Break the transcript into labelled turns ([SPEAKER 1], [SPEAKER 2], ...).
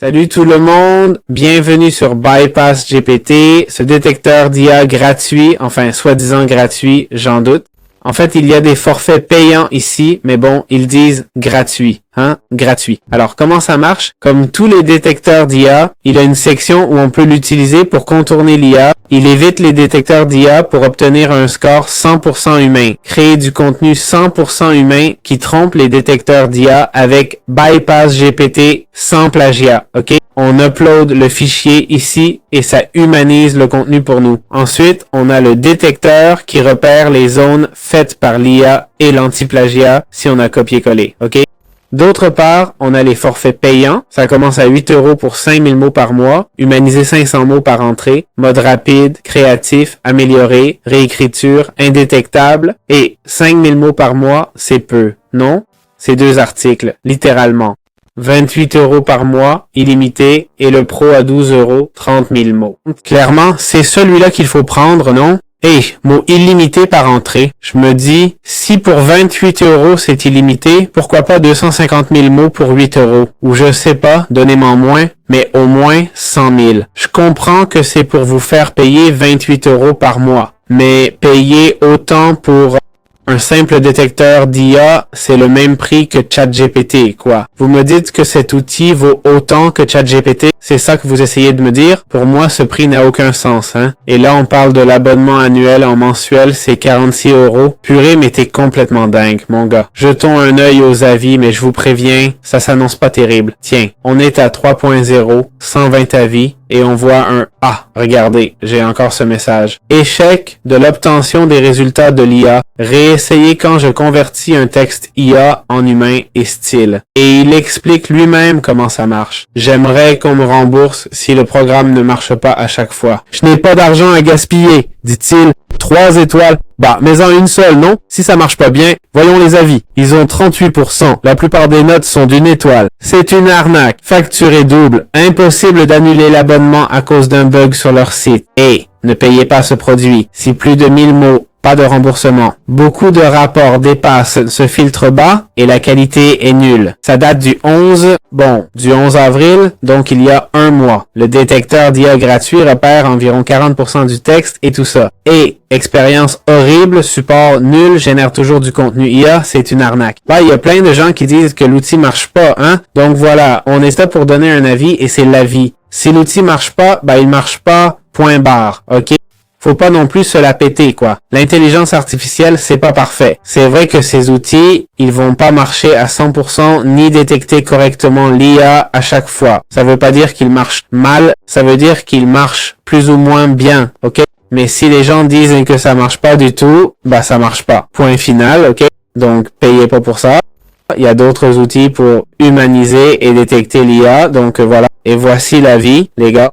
[SPEAKER 1] Salut tout le monde, bienvenue sur Bypass GPT, ce détecteur d'IA gratuit, enfin soi-disant gratuit, j'en doute. En fait, il y a des forfaits payants ici, mais bon, ils disent gratuit, gratuit. Alors, comment ça marche? Comme tous les détecteurs d'IA, il y a une section où on peut l'utiliser pour contourner l'IA. Il évite les détecteurs d'IA pour obtenir un score 100% humain. Créer du contenu 100% humain qui trompe les détecteurs d'IA avec Bypass GPT sans plagiat, ok? On upload le fichier ici et ça humanise le contenu pour nous. Ensuite, on a le détecteur qui repère les zones faites par l'IA et l'anti-plagiat si on a copié-collé, ok? D'autre part, on a les forfaits payants. Ça commence à 8 € pour 5000 mots par mois, humaniser 500 mots par entrée, mode rapide, créatif, amélioré, réécriture, indétectable. Et 5000 mots par mois, c'est peu, non? C'est 2 articles, littéralement. 28 € par mois, illimité, et le pro à 12 €, 30 000 mots. Clairement, c'est celui-là qu'il faut prendre, non? Mots illimité par entrée. Je me dis, si pour 28 € c'est illimité, pourquoi pas 250 000 mots pour 8 €? Ou je sais pas, donnez-moi moins, mais au moins 100 000. Je comprends que c'est pour vous faire payer 28 € par mois, mais payer autant pour un simple détecteur d'IA, c'est le même prix que ChatGPT, quoi. Vous me dites que cet outil vaut autant que ChatGPT? C'est ça que vous essayez de me dire? Pour moi, ce prix n'a aucun sens, Et là, on parle de l'abonnement annuel en mensuel, c'est 46 €. Purée, mais t'es complètement dingue, mon gars. Jetons un œil aux avis, mais je vous préviens, ça s'annonce pas terrible. Tiens, on est à 3.0, 120 avis, et on voit un « Ah, regardez, j'ai encore ce message. Échec de l'obtention des résultats de l'IA. Réessayez quand je convertis un texte IA en humain et style. » Et il explique lui-même comment ça marche. J'aimerais qu'on me rembourse si le programme ne marche pas à chaque fois. Je n'ai pas d'argent à gaspiller, dit-il. 3 étoiles. Bah, mais-en une seule, non? Si ça marche pas bien, voyons les avis. Ils ont 38%. La plupart des notes sont d'une étoile. C'est une arnaque. Facturé double. Impossible d'annuler l'abonnement à cause d'un bug sur leur site. Et ne payez pas ce produit. Si plus de 1000 mots, pas de remboursement. Beaucoup de rapports dépassent ce filtre bas et la qualité est nulle. Ça date du 11 avril, donc il y a un mois. Le détecteur d'IA gratuit repère environ 40% du texte et tout ça. Et expérience horrible, support nul, génère toujours du contenu IA, c'est une arnaque. Bah, il y a plein de gens qui disent que l'outil marche pas, Donc voilà, on est là pour donner un avis et c'est l'avis. Si l'outil marche pas, il marche pas, point barre, ok? Faut pas non plus se la péter, quoi. L'intelligence artificielle, c'est pas parfait. C'est vrai que ces outils, ils vont pas marcher à 100% ni détecter correctement l'IA à chaque fois. Ça veut pas dire qu'ils marchent mal, ça veut dire qu'ils marchent plus ou moins bien, ok? Mais si les gens disent que ça marche pas du tout, ça marche pas. Point final, ok? Donc, payez pas pour ça. Il y a d'autres outils pour humaniser et détecter l'IA, donc voilà. Et voici l'avis, les gars.